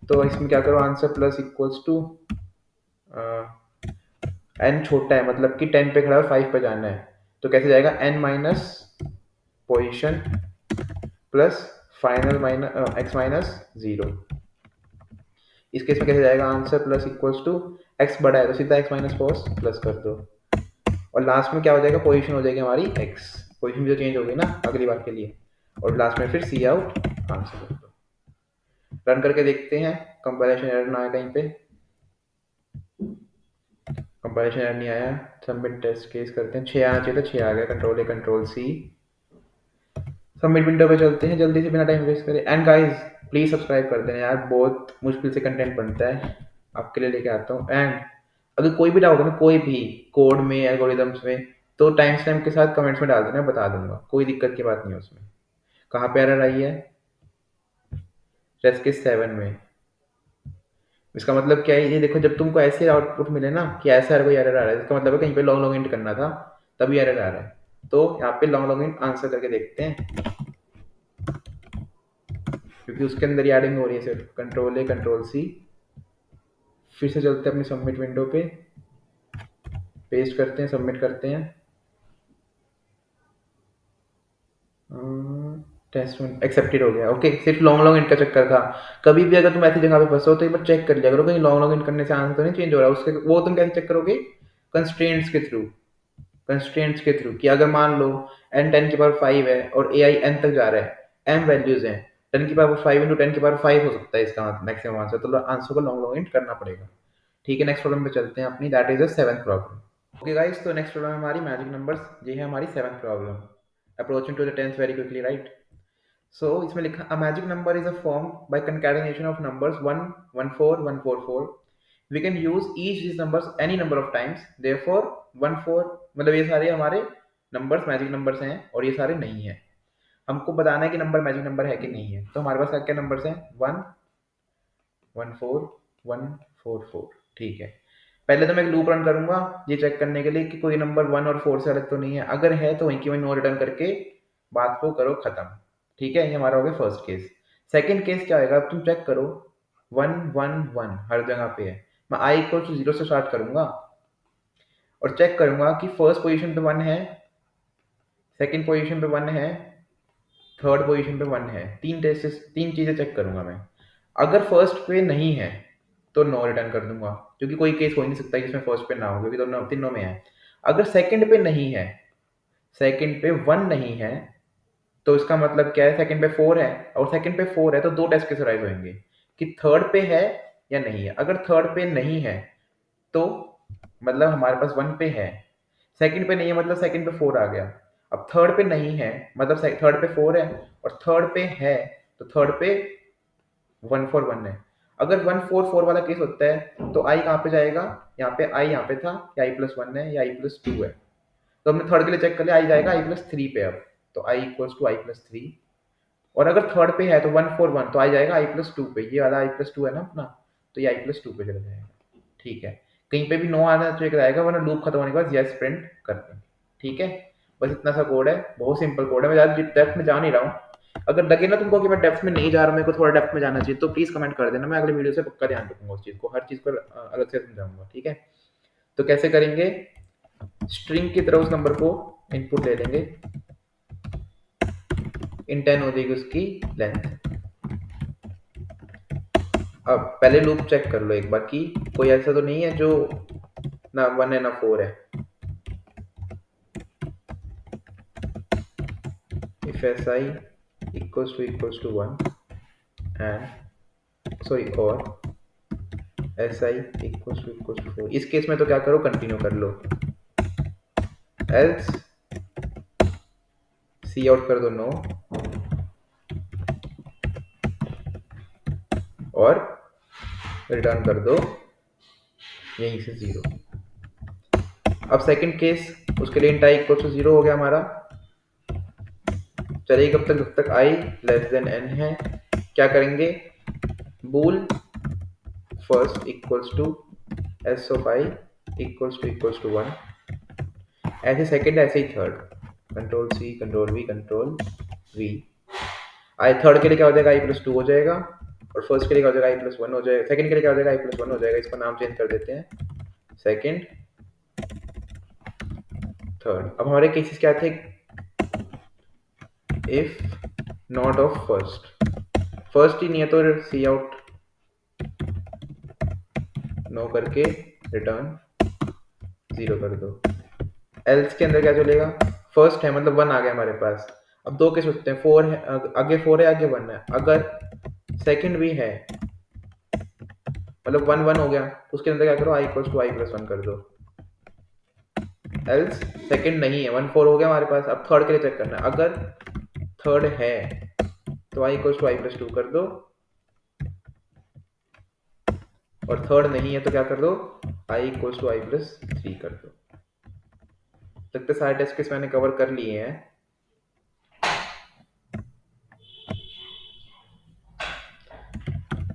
तो इसमें क्या करो, answer plus equals to n छोटा है मतलब कि 10 पे खड़ा है, 5 पे जाना है, तो कैसे जाएगा? n minus position plus final minus x minus 0। इस केस में कैसे जाएगा? Answer plus equals to x बड़ा है तो सीधा x माइनस cos प्लस कर दो, और लास्ट में क्या हो जाएगा? पोजीशन हो जाएगी हमारी x, पोजीशन भी तो चेंज होगी ना अगली बार के लिए, और लास्ट में फिर सी आउट आंसर कर दो। रन करके देखते हैं कंपाइलेशन एरर ना आए कहीं पे। कंपाइलेशन एरर नहीं आया, सबमिट टेस्ट केस करते हैं। 6 आना चाहिए था, 6 आ गया। Control A control C, submit window पे चलते हैं जल्दी से बिना टाइम वेस्ट करे। एंड गाइस प्लीज सब्सक्राइब कर देना यार, बहुत मुश्किल से कंटेंट बनता है, आपके लिए लेके आता हूँ। एंड अगर कोई भी डाउट है ना, कोई भी कोड में, एल्गोरिदम्स में, तो टाइम स्टैम्प के साथ कमेंट्स में डाल देना, बता दूंगा, कोई दिक्कत की बात नहीं है उसमें। कहाँ पे एरर आई है? रेस्ट केस 7 में। इसका मतलब क्या है? ये देखो, जब तुमको ऐसे आउटपुट मिले ना कि ऐसा कोई एरर आ रहा है, इसका मतलब है कहीं पे लॉन्ग लॉग इंट करना था तभी एरर आ रहा है। तो यहाँ पे लॉन्ग लॉग इंट आंसर करके देखते हैं, क्योंकि उसके अंदर एडिंग हो रही है सिर्फ। कंट्रोल ए कंट्रोल सी, फिर से चलते हैं अपनी सबमिट विंडो पे, पेस्ट करते हैं, सबमिट करते हैं। टेस्ट में एक्सेप्टेड हो गया। ओके, सिर्फ लॉन्ग लॉन्ग इंट का चक्कर था। कभी भी अगर तुम ऐसी जगह पे फंसो तो एक बार चेक कर लिया करो कहीं लॉन्ग लॉन्ग इंट करने से आंसर तो नहीं चेंज हो रहा उसके। वो तुम कैसे चेक करोगे? कंस्ट्रेंट्स के थ्रू। कंस्ट्रेंट्स के थ्रू कि अगर मान लो n 10 की पावर 5 है और ai n तक जा रहा है, m वैल्यूज हैं, 10 की पावर 5 इंटू 10 की पावर 5 हो सकता है इसका मैक्सिमम आंसर, तो आंसर को लॉन्ग लॉन्ग इंट करना पड़ेगा। ठीक है, नेक्स्ट प्रॉब्लम पे चलते हैं अपनी, that is the seventh problem. Okay guys, तो नेक्स्ट प्रॉब्लम हमारी मैजिक नंबर्स, ये है हमारी seventh problem, approaching to the tenth very quickly, right. So इसमें लिखा a magic number is a form by concatenation of numbers 1 1 4 1 4 4। We can use each this numbers any number of times, therefore 1 4, मतलब ये सारे हमारे numbers magic numbers हैं और ये सारे नहीं हैं। हमको बताना है कि नंबर मैजिक नंबर है कि नहीं है। तो हमारे पास क्या क्या नंबर्स हैं? 1 1 4 1 4 4। ठीक है, पहले तो मैं एक लूप रन करूंगा ये चेक करने के लिए कि कोई नंबर 1 और 4 से अलग तो नहीं है। अगर है तो वहीं की वहीं नो रिटर्न करके बात को करो खत्म। ठीक है, ये हमारा हो गया फर्स्ट केस। सेकंड केस क्या होगा, अब तुम चेक करो 1 1 1 हर जगह पे है। मैं आई इक्वल टू 0 से स्टार्ट करूंगा और चेक करूंगा कि फर्स्ट पोजीशन पे 1 है, सेकंड पोजीशन पे 1 है, थर्ड पोजीशन पे 1 है। तीन चीजें चेक करूंगा मैं। अगर फर्स्ट पे नहीं है तो नो रिटर्न कर दूंगा, क्योंकि कोई केस हो ही नहीं सकता कि इसमें फर्स्ट पे ना हो, क्योंकि दोनों तीनों में है। अगर सेकंड पे नहीं है, सेकंड पे 1 नहीं है, तो इसका मतलब क्या है, सेकंड पे 4 है, और सेकंड पे 4 है तो दो टेस्ट केस राइज होंगे कि थर्ड पे है या नहीं है। अगर थर्ड पे नहीं है तो मतलब हमारे पास 1 पे है, सेकंड पे नहीं है मतलब सेकंड पे 4 आ गया। अब थर्ड पे नहीं है मतलब थर्ड पे 4 है, और थर्ड पे है तो थर्ड पे 1 4 1 है। अगर 1 4 4 वाला केस होता है तो आई कहाँ पे जाएगा, यहाँ पे आई यहाँ पे था, या आई प्लस 1 है या आई प्लस 2 है। तो हमने थर्ड के लिए चेक कर लिया, आई जाएगा आई प्लस 3 पे। अब तो आई इक्वल्स टू आई प्लस 3। और अगर थर्ड पे है तो 1 4 1 तो आई जाएगा आई प्लस 2 पे, ये वाला आई प्लस 2 है ना अपना, तो ये आई प्लस 2 पे चला जाएगा। ठीक है, कहीं पे भी नो आना चाहिए रहेगा, वरना लूप खत्म होने के बाद यस प्रिंट कर दें। ठीक है, बस इतना सा कोड है, बहुत सिंपल कोड है। मैं ज़्यादा डेप्थ में जा नहीं रहा हूँ। अगर लगे ना तुमको कि मैं डेप्थ में नहीं जा रहा हूँ, मेरे को थोड़ा डेप्थ में जाना चाहिए, तो प्लीज़ कमेंट कर देना, मैं अगले वीडियो से पक्का ध्यान रखूंगा उस चीज़ को, हर चीज़ पर अलग से समझाऊंगा। ठीक है, तो कैसे करेंगे, स्ट्रिंग की तरह उस नंबर को इनपुट ले लेंगे, इन 10 हो जाएगी उसकी लेंथ। अब पहले लूप चेक कर लो एक बार कि कोई ऐसा तो नहीं है जो ना 1 है ना 4 है। If s i equals to 1 and sorry और एस आई इक्वल्स टू 4, इस केस में तो क्या करो, कंटिन्यू कर लो, एल्स सी आउट कर दो नो, और रिटर्न कर दो यहीं से 0। अब सेकंड केस, उसके लिए इंट आई इक्वल्स टू 0 हो गया हमारा। चलिए कब तक, जब तक आई लेस देन एन है। क्या करेंगे, bool first equals to s of i equals to 1, ऐसे सेकंड ऐसे ही third, control C control V. I third के लिए क्या हो जाएगा, आई प्लस 2 हो जाएगा, और फर्स्ट के लिए क्या हो जाएगा, आई प्लस 1 हो जाएगा, सेकंड के लिए क्या हो जाएगा, आई प्लस 1 हो जाएगा। इसका नाम चेंज कर देते हैं, सेकंड थर्ड। अब हमारे केसेस क्या थे, if not of first, first ही नहीं है तो सी आउट नो करके रिटर्न 0 कर दो। एल्स के अंदर क्या चलेगा, फर्स्ट है मतलब 1 आ गया हमारे पास। अब दो केस होते हैं, 4 है आगे 4 है आगे 1 है। अगर सेकंड भी है मतलब 1 1 हो गया, तो उसके अंदर क्या करो, आई इक्वल्स टू आई प्लस 1 कर दो। एल्स सेकंड नहीं है, 1 4 हो गया हमारे पास। अब थर्ड के लिए चेक करना है, अगर थर्ड है तो आई इक्वल्स टू आई प्लस 2 कर दो, और थर्ड नहीं है तो क्या कर दो, आई इक्वल्स टू आई प्लस 3 कर दो। लगता है सारे टेस्ट केस मैंने कवर कर लिए हैं।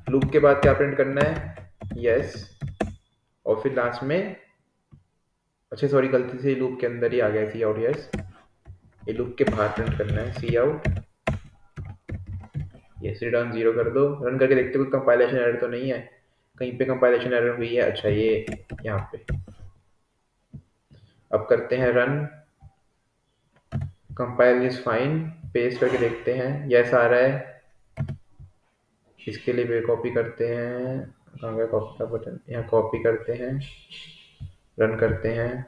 लूप के बाद क्या प्रिंट करना है, यस, और फिर लास्ट में, अच्छा सॉरी गलती से लूप के अंदर ही आ गया सी आउट यस, ये लूप के बाहर प्रिंट करना है सी आउट यस, रिटर्न 0 कर दो। रन करके देखते कोई कंपाइलेशन एरर तो नहीं है, कहीं पे कंपाइलेशन एरर हुई है, अच्छा ये यहाँ पे। अब करते हैं run, compile is fine, paste करके देखते हैं, यस आ रहा है। इसके लिए भी कॉपी करते हैं, कहाँ गया कॉपी का बटन, यहाँ कॉपी करते हैं, रन करते हैं।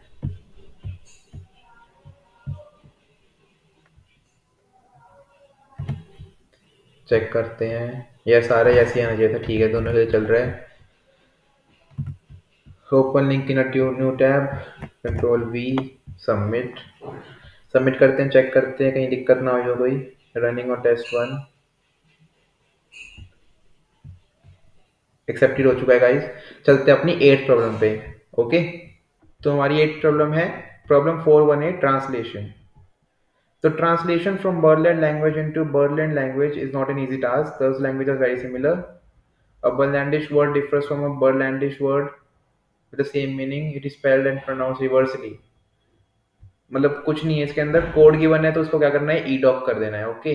चेक करते हैं, यस आ रहा है, यस ही आना चाहिए था, ठीक है दोनों से चल रहा है। Open link in a new tab, control we, submit. Submit करते हैं, चेक करते हैं कहीं दिक्कत ना हो कोई। रनिंग और टेस्ट 1 एक्सेप्टेड हो चुका है गाइस। चलते हैं अपनी 8th प्रॉब्लम पे। ओके, तो हमारी 8th प्रॉब्लम है problem 418 translation. So translation from Berlin language into Berlin language is not an easy task. Those languages are very similar. A Berlandish word differs from a Berlandish word with the same meaning. It is spelled and pronounced reversely. मतलब कुछ नहीं है इसके अंदर, code given है तो उसको क्या करना है, ई डॉक कर देना है। Okay,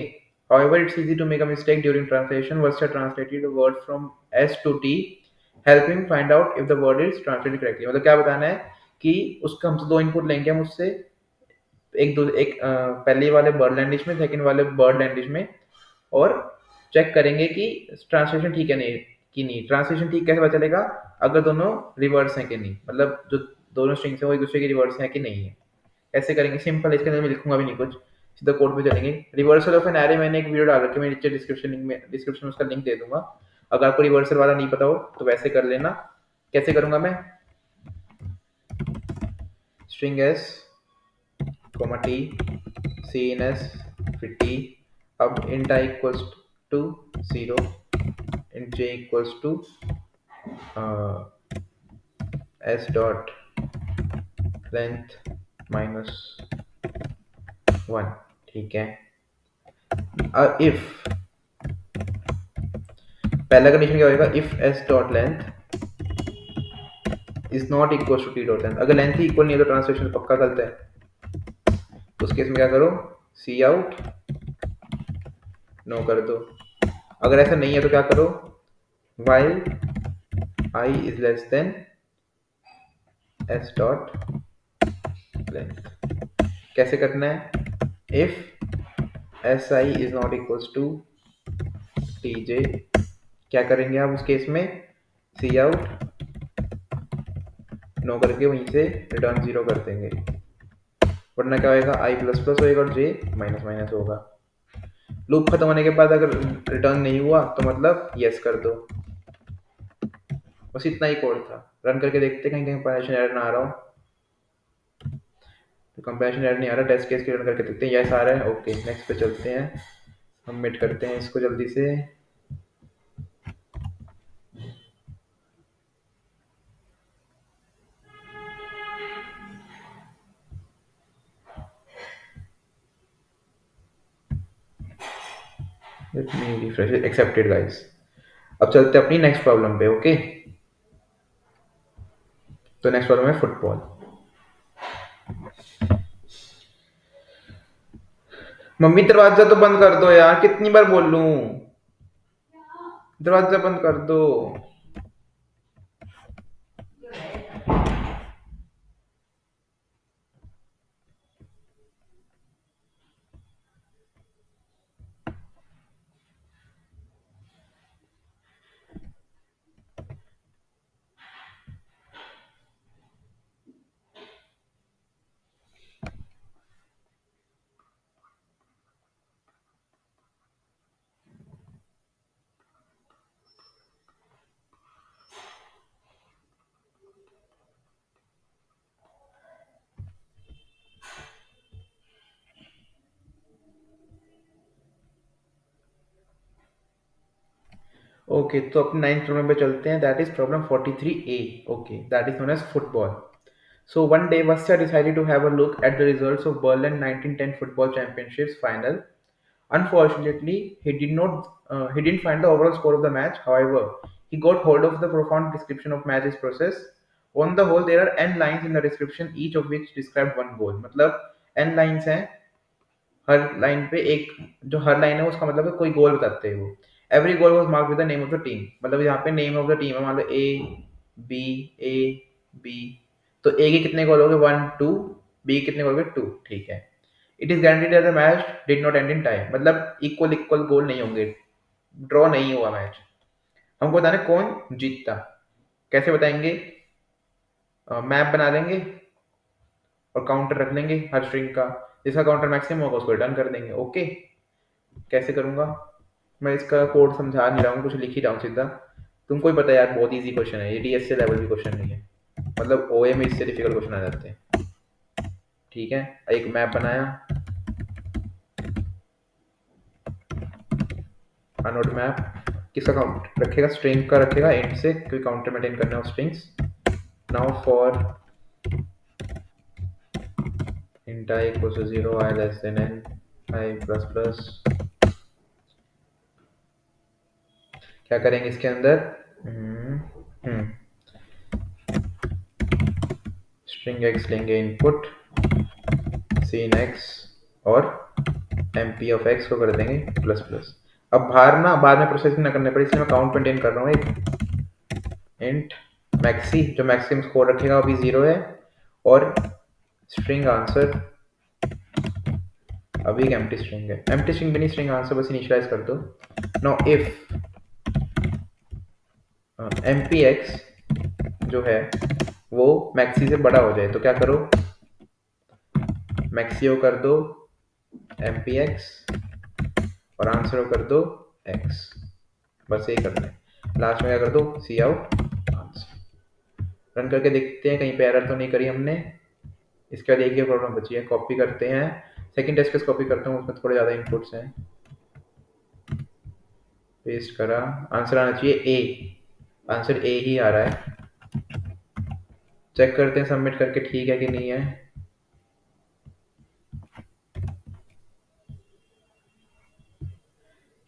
however it's easy to make a mistake during translation. Versa translated the word from S to T, helping find out if the word is translated correctly. मतलब क्या बताना है कि उसका हम दो इनपुट लेंगे हम उससे, एक पहले वाले बर्ड लैंग्वेज में, सेकंड वाले बर्ड लैंग्वेज में, और चेक करेंगे कि ट्रांसलेशन ठीक है नहीं कि नहीं। ट्रांसलेशन ठीक कैसे पता चलेगा, अगर दोनों रिवर्स हैं कि नहीं, मतलब जो दोनों स्ट्रिंग्स हैं वो एक दूसरे के रिवर्स हैं कि नहीं है। कैसे करेंगे, सिंपल, इसके अंदर मैं लिखूंगा भी नहीं कुछ, सीधा कोड पे चलेंगे। रिवर्सल ऑफ एन एरे मैंने एक वीडियो डाल रखी है, मैं नीचे डिस्क्रिप्शन लिंक में, डिस्क्रिप्शन में उसका लिंक दे दूंगा। अगर आपको रिवर्सल वाला नहीं पता हो तो वैसे कर लेना। कैसे करूंगा मैं, string s comma t, cin s, फिर टी, अब int I equals to 0, int j equals to s dot length minus 1, ठीक है। इफ पहला कंडीशन क्या होगा, if s dot length is not equal to t dot length. अगर length ही equal नहीं है तो ट्रांसलेशन पक्का गलत है। तो उस केस में क्या करो, सी आउट नो कर दो। अगर ऐसा नहीं है तो क्या करो, while I is less than s dot length. कैसे करना है, if s i is not equals to t j, क्या करेंगे आप उस केस में, सी आउट नो करके वहीं से रिटर्न 0 कर देंगे, वरना क्या होगा, आई प्लस प्लस होएगा और जे माइनस माइनस होगा। लूप खत्म होने के बाद अगर रिटर्न नहीं हुआ तो मतलब यस कर दो। बस इतना ही कोड था। रन करके देखते कहीं कहीं कंपाइलेशन एरर ना आ रहा हो। तो कंपाइलेशन एरर नहीं आ रहा, टेस्ट केस के रन करके देखते हैं, यस आ रहा है। ओके, नेक्स्ट पे चलते हैं, सबमिट करते हैं इसको जल्दी से। Let me refresh, accepted guys. अब चलते हैं अपनी नेक्स्ट प्रॉब्लम पे। ओके, तो नेक्स्ट प्रॉब्लम है फुटबॉल। मम्मी दरवाजा तो बंद कर दो यार, कितनी बार बोल लूं, दरवाजा बंद कर दो। ओके, तो अपने 9th प्रॉब्लम पे चलते हैं, that is problem 43A। Okay, that is known as football. So one day Vasya decided to have a look at the results of Berlin 1910 football championships final. Unfortunately, he didn't find the overall score of the match. However, he got hold of the profound description of match's process. On the whole, there are n lines in the description, each of which describe one goal. मतलब n lines हैं, हर line पे एक, जो हर line है उसका मतलब है कोई गोल बताते हैं वो। Every goal was marked with the name of the team, मतलब यहाँ पे नेम ऑफ द टीम है, मान लो बी ए बी, तो ए के कितने गोल हो गए, 1 2, बी के कितने गोल हो गए 2, ठीक है। It is guaranteed that the match did not and in time, मतलब इक्वल इक्वल गोल नहीं होंगे, ड्रॉ नहीं हुआ मैच। हमको बताना है कौन जीतता। कैसे बताएंगे? मैप बना लेंगे और काउंटर रख लेंगे हर स्ट्रिंग का, जिसका काउंटर मैक्सिमम होगा उसको रिटर्न कर देंगे। ओके, कैसे करूंगा मैं? इसका कोड समझा नहीं रहा हूँ, कुछ लिख ही रहा हूँ सीधा। तुमको ही पता है यार, बहुत इजी क्वेश्चन है ये, डीएसए लेवल की क्वेश्चन नहीं है, मतलब ओए में इससे डिफिकल्ट क्वेश्चन आ जाते हैं। ठीक है, एक मैप बनाया, अनोड मैप, किसका काउंट रखेगा? स्ट्रिंग का रखेगा इंट से, क्योंकि काउंटर मेंटेन करना है strings. Now for int I equals to 0, I less than n, I plus plus, क्या करेंगे इसके अंदर? स्ट्रिंग x लेंगे इनपुट, सीन x और mp ऑफ x को कर देंगे प्लस प्लस। अब बाहर ना, बाद में प्रोसेसिंग ना करने पड़े, इसलिए मैं काउंट मेंटेन कर रहा हूँ। एक इंट मैक्सी, जो मैक्सिमम स्कोर रखेगा अभी 0 है, और स्ट्रिंग आंसर अभी एक एम्प्टी स्ट्रिंग है, एम्प्टी स्ट्रिंग भी नहीं, स्ट्रिंग आंसर बस इनिशियलाइज कर दो। नाउ इफ mp x जो है वो मैक्सी से बड़ा हो जाए तो क्या करो? मैक्सी कर दो mp x और आंसर कर दो x, बस यही करना है। लास्ट में क्या कर दो? सी आउट आंसर। रन करके देखते हैं कहीं पे एरर तो नहीं करी हमने। इसके बाद एक ही प्रॉब्लम बची है, कॉपी करते हैं, सेकंड टेस्ट केस कॉपी करता हूँ, उसमें थोड़े ज़्यादा इनपुट्स हैं। पेस्ट करा, आंसर आना चाहिए ए, आंसर ए ही आ रहा है। चेक करते हैं सबमिट करके ठीक है कि नहीं है।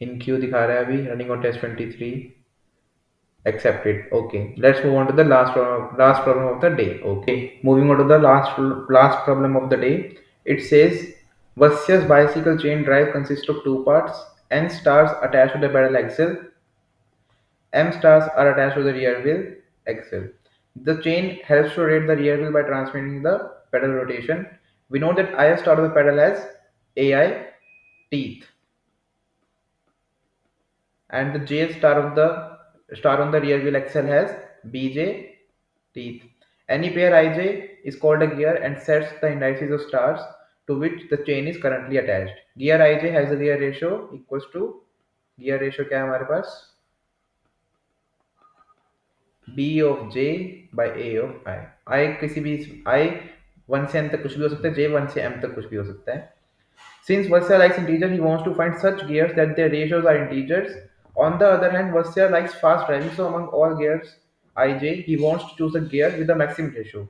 इन क्यू दिखा रहा है अभी, running on test 23, accepted. Okay, let's move on to the last problem of the day. Okay, moving on to the last problem of the day. It says Vasy's bicycle chain drive consists of two parts. N stars attached to the pedal axle, M stars are attached to the rear wheel axle. The chain helps to rotate the rear wheel by transmitting the pedal rotation. We know that I star of the pedal has AI teeth, and the J star of the star on the rear wheel axle has BJ teeth. Any pair IJ is called a gear and sets the indices of stars to which the chain is currently attached. Gear IJ has a gear ratio equals to, gear ratio क्या है हमारे पास? B of J by A of I. I किसी भी I 1 से n तक कुछ भी हो सकता है, J 1 से m तक कुछ भी हो सकता है। Since Vasya likes integer, he wants to find such gears that their ratios are integers. On the other hand, Vasya likes fast driving, so among all gears ij, he wants to choose a gear with the maximum ratio.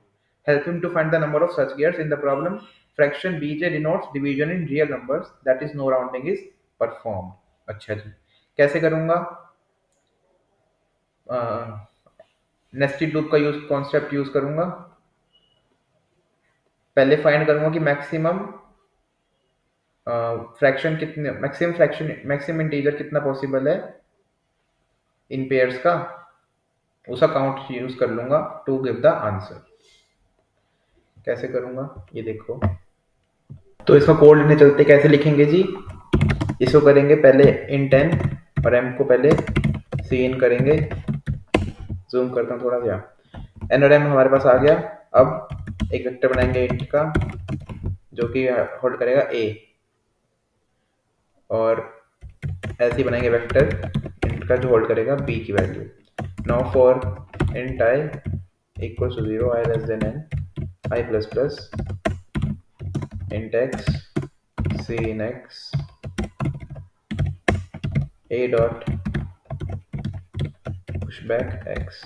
Help him to find the number of such gears in the problem. Fraction bj denotes division in real numbers, that is no rounding is performed. अच्छा जी, कैसे करूँगा? Nested loop का concept use करूँगा। पहले find करूँगा कि maximum fraction कितने, maximum integer कितना पॉसिबल है इन पेयर्स का, उसका काउंट यूज कर लूंगा टू गिव द आंसर। कैसे करूंगा ये देखो, तो इसका कोड लेने चलते, कैसे लिखेंगे जी? इसको करेंगे पहले इन 10 और m को पहले सी इन करेंगे। जूम करता हूँ थोड़ा सा, एन और m हमारे पास आ गया। अब एक वेक्टर बनाएंगे इंट का जो कि होल्ड करेगा a, और ऐसे ही बनाएंगे वेक्टर इंट का जो होल्ड करेगा b की value. Now for int i equals to 0, I less than n, I plus plus, int x, c in x, a dot pushback x।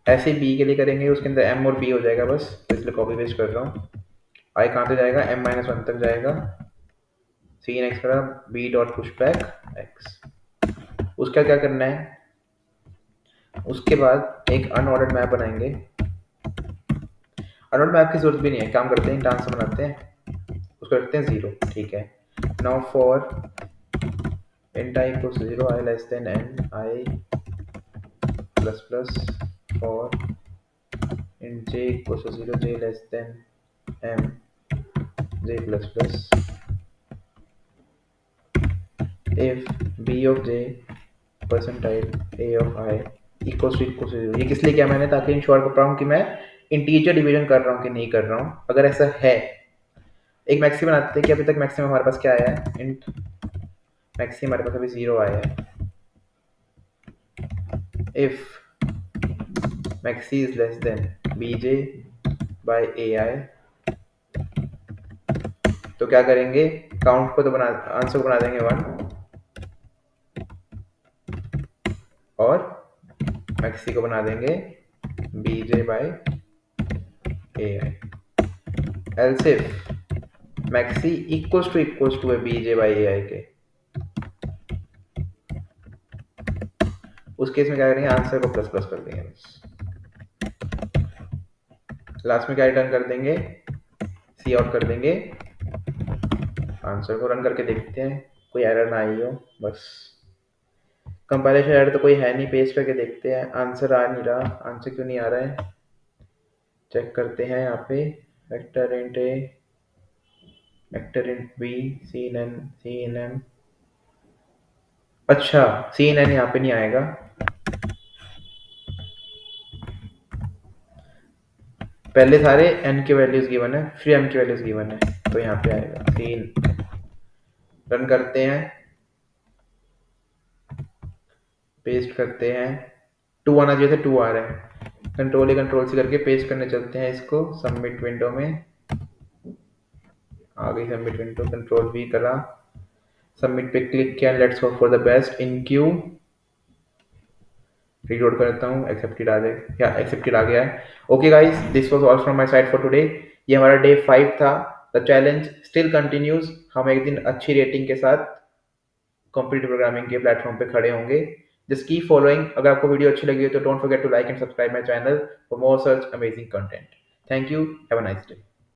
ऐसे b के लिए करेंगे, उसके अंदर m और b हो जाएगा बस, तो इसलिए कॉपी पेस्ट कर रहा हूँ। i कहाँ तक जाएगा? m-1 तक जाएगा, c in x का b dot pushback x। उसका क्या करना है? उसके बाद एक अनऑर्डर्ड मैप बनाएंगे। अनऑर्डर्ड मैप की जरूरत भी नहीं है, काम करते हैं आंसर बनाते हैं, उसको रखते हैं 0। ठीक है, now for int I equals to 0, I less than n, I plus plus, for int j equals to 0, j less than m, j plus plus if b of j percentile a of I equal to 0। ये किस लिए किया मैंने, ताकि ensure कर पाऊँ कि मैं इंटीजर डिवीजन कर रहा हूँ कि नहीं कर रहा हूँ। अगर ऐसा है, एक मैक्सी बनाते थे कि अभी तक मैक्सिमम हमारे पास क्या आया है, इंट मैक्सी हमारे पास अभी 0 आया है। If maxi is less than bj by ai, तो क्या करेंगे, काउंट को तो बना, आंसर को बना देंगे 1 और मैक्सी को बना देंगे bj by ai। Else if maxi equals to है bj बाय ai के, उस केस में क्या करेंगे, आंसर को प्लस प्लस कर देंगे बस। लास्ट में क्या रिटर्न कर देंगे, सी आउट कर देंगे। आंसर को रन करके देखते हैं कोई एरर ना आई हो बस। कंपाइलेशन एरर तो कोई है नहीं, पेस्ट करके देखते हैं। आंसर आ नहीं रहा, आंसर क्यों नहीं आ रहा है, चेक करते हैं। यहाँ पे vector int a, vector int b, cin n, अच्छा सी इन एन यहाँ पे नहीं आएगा, पहले सारे n के वैल्यूज गिवन है, फिर m की वैल्यूज गिवन है, तो यहाँ पे आएगा सीन। रन करते हैं, पेस्ट करते हैं, 2 आना चाहिए था, 2 आ रहा है। कंट्रोल सी करके पेस्ट करने चलते हैं इसको सबमिट विंडो में। आ गई सबमिट विंडो, कंट्रोल भी करा, सबमिट पे क्लिक किया, let's hope for the best. In Q reload करता हूँ, एक्सेप्टेड आ जाए, या एक्सेप्टेड आ गया है। Okay guys, this was all from my side for today. ये हमारा डे 5 था। The challenge still continues. हम एक दिन अच्छी रेटिंग के साथ कंप्यूटर प्रोग्रामिंग के प्लेटफॉर्म पे खड़े होंगे। Just keep following. अगर आपको वीडियो अच्छी लगी हो तो don't forget to like and subscribe my channel for more such amazing content. Thank you, have a nice day.